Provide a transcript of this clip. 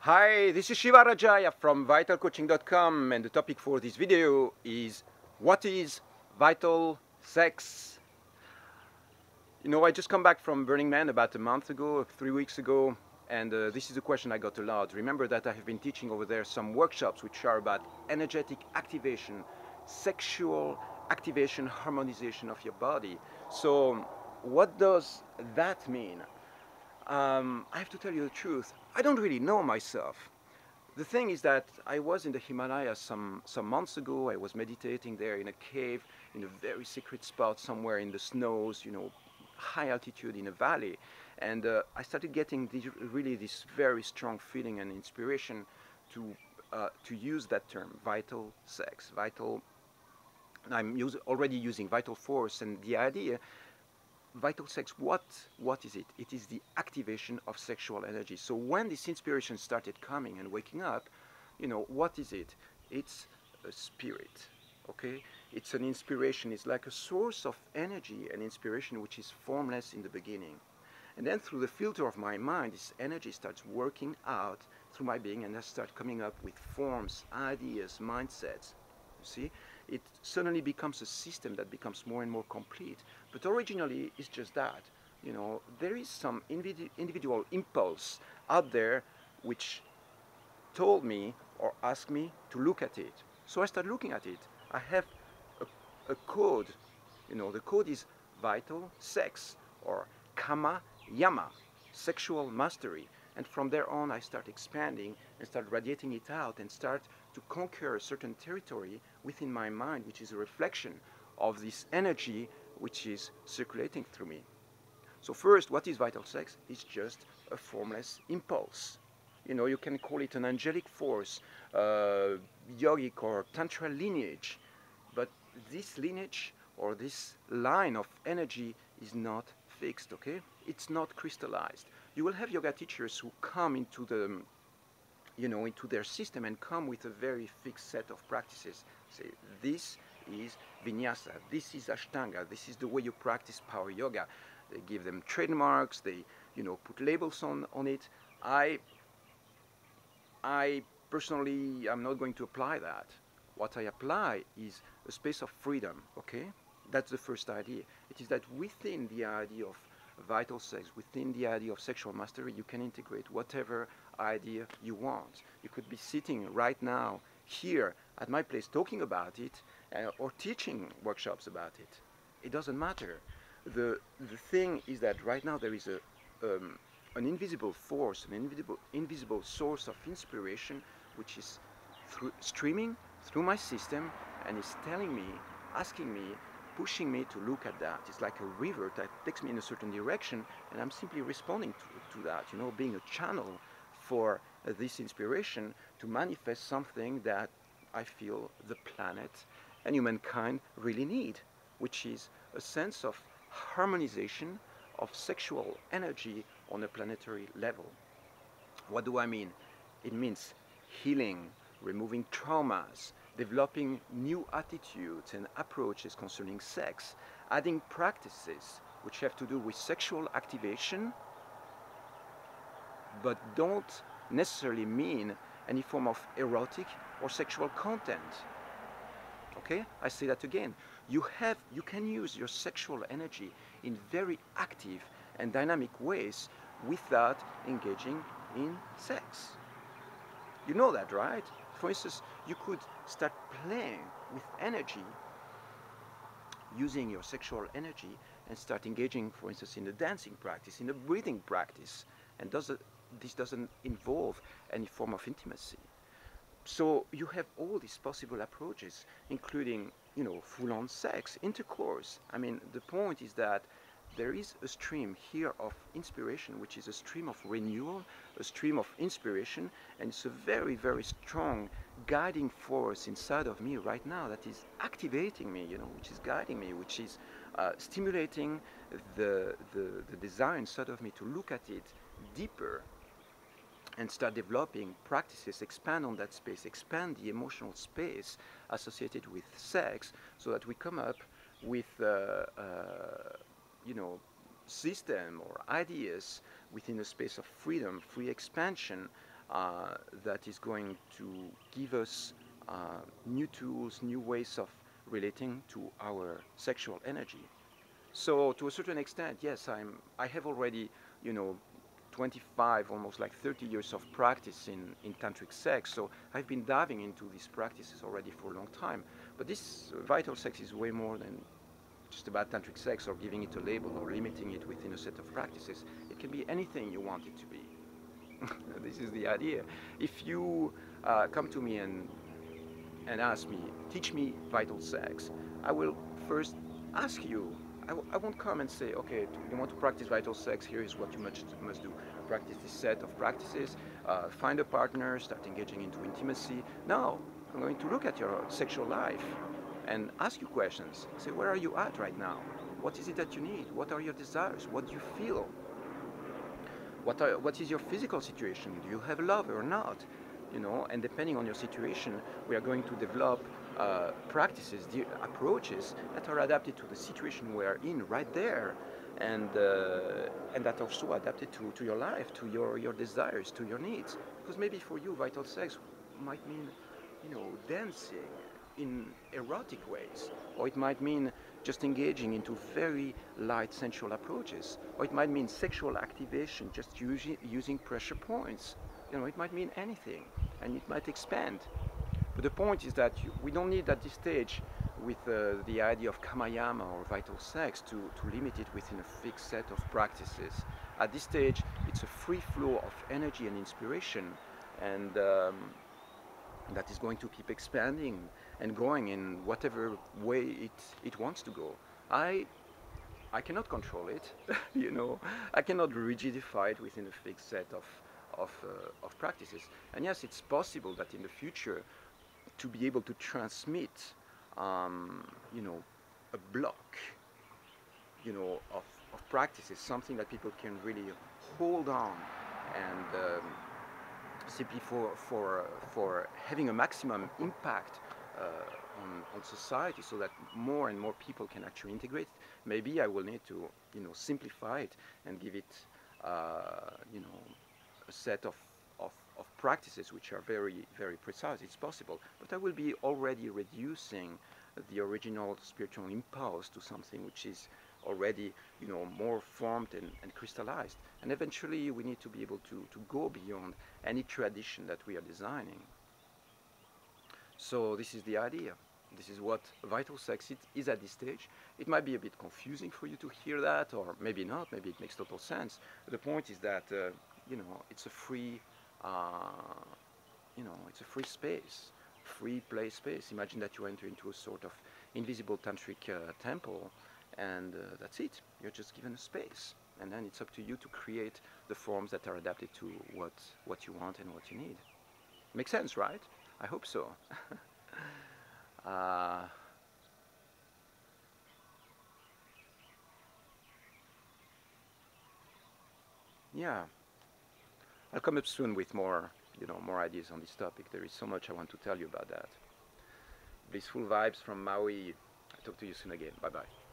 Hi, this is Shiva Rajaya from vitalcoaching.com, and the topic for this video is what is vital sex? You know, I just come back from Burning Man about a month ago, 3 weeks ago, and this is a question I got a lot. Remember that I have been teaching over there some workshops which are about energetic activation, sexual activation, harmonization of your body. So what does that mean? I have to tell you the truth, I don't really know myself. The thing is that I was in the Himalayas some months ago. I was meditating there in a cave, in a very secret spot somewhere in the snows, you know, high altitude in a valley. And I started getting this very strong feeling and inspiration to use that term, vital sex, vital. I'm already using vital force, and the idea vital sex, what is it? It is the activation of sexual energy. So when this inspiration started coming and waking up, you know, what is it? It's a spirit, okay? It's an inspiration. It's like a source of energy and inspiration which is formless in the beginning. And then through the filter of my mind, this energy starts working out through my being, and I start coming up with forms, ideas, mindsets. You see? It suddenly becomes a system that becomes more and more complete. But originally, it's just that. You know, there is some individual impulse out there which told me or asked me to look at it. So I started looking at it. I have a code. You know, the code is vital sex, or kama yama, sexual mastery. And from there on, I start expanding and start radiating it out and start to conquer a certain territory within my mind, which is a reflection of this energy which is circulating through me. So first, what is vital sex? It's just a formless impulse. You know, you can call it an angelic force, yogic or tantra lineage, but this lineage or this line of energy is not fixed, okay? It's not crystallized. You will have yoga teachers who come into the, you know, into their system and come with a very fixed set of practices. Say, this is vinyasa, this is ashtanga, this is the way you practice power yoga. They give them trademarks, they, you know, put labels on it. I personally, I'm not going to apply that. What I apply is a space of freedom, okay? That's the first idea. It is that within the idea of vital sex, within the idea of sexual mastery, you can integrate whatever idea you want. You could be sitting right now here at my place talking about it or teaching workshops about it. It doesn't matter. The thing is that right now there is an invisible force, an invisible source of inspiration which is streaming through my system and is telling me, asking me, pushing me to look at that. It's like a river that takes me in a certain direction, and I'm simply responding to that, you know, being a channel for this inspiration to manifest something that I feel the planet and humankind really need, which is a sense of harmonization of sexual energy on a planetary level. What do I mean? It means healing, removing traumas, developing new attitudes and approaches concerning sex, adding practices which have to do with sexual activation, but don't necessarily mean any form of erotic or sexual content. Okay? I say that again. You can use your sexual energy in very active and dynamic ways without engaging in sex. You know that, right? For instance, you could start playing with energy, using your sexual energy, and start engaging, for instance, in a dancing practice, in a breathing practice, and this doesn't involve any form of intimacy. So you have all these possible approaches, including, you know, full-on sex, intercourse. I mean, the point is that there is a stream here of inspiration, which is a stream of renewal, a stream of inspiration, and it's a very, very strong guiding force inside of me right now that is activating me, you know, which is guiding me, which is stimulating the desire inside of me to look at it deeper and start developing practices, expand on that space, expand the emotional space associated with sex, so that we come up with you know, system or ideas within a space of freedom, free expansion, that is going to give us new tools, new ways of relating to our sexual energy. So to a certain extent, yes, I have already, 25, almost like 30 years of practice in tantric sex. So I've been diving into these practices already for a long time. But this vital sex is way more than just about tantric sex or giving it a label or limiting it within a set of practices. It can be anything you want it to be. This is the idea. If you come to me and ask me, teach me vital sex, I will first ask you. I won't come and say, okay, you want to practice vital sex, here is what you must do. Practice this set of practices, find a partner, start engaging into intimacy. No, I'm going to look at your sexual life and ask you questions. Say, where are you at right now? What is it that you need? What are your desires? What do you feel? What is your physical situation? Do you have love or not? And depending on your situation, we are going to develop practices, approaches that are adapted to the situation we are in right there, and that also adapted to your life, to your desires, to your needs. Because maybe for you, vital sex might mean, dancing in erotic ways, or it might mean just engaging into very light sensual approaches, or it might mean sexual activation, just using pressure points. It might mean anything, and it might expand. But the point is that we don't need at this stage, with the idea of kamayama or vital sex, to limit it within a fixed set of practices. At this stage, it's a free flow of energy and inspiration, and that is going to keep expanding and going in whatever way it wants to go. I cannot control it, I cannot rigidify it within a fixed set of practices. And yes, it's possible that in the future, to be able to transmit, a block, of practices, something that people can really hold on, and simply for having a maximum impact on society, so that more and more people can actually integrate. Maybe I will need to simplify it and give it a set of practices which are very, very precise. It's possible, but I will be already reducing the original spiritual impulse to something which is already more formed and crystallized. And eventually we need to be able to go beyond any tradition that we are designing. So this is the idea. This is what vital sex is at this stage. It might be a bit confusing for you to hear that, or maybe not, maybe it makes total sense. The point is that it's a free it's a free space, free play space. Imagine that you enter into a sort of invisible tantric temple, and that's it. You're just given a space, and then it's up to you to create the forms that are adapted to what you want and what you need. Makes sense, right? I hope so. Yeah, I'll come up soon with more ideas on this topic. There is so much I want to tell you about that. Blissful vibes from Maui. I'll talk to you soon again. Bye bye.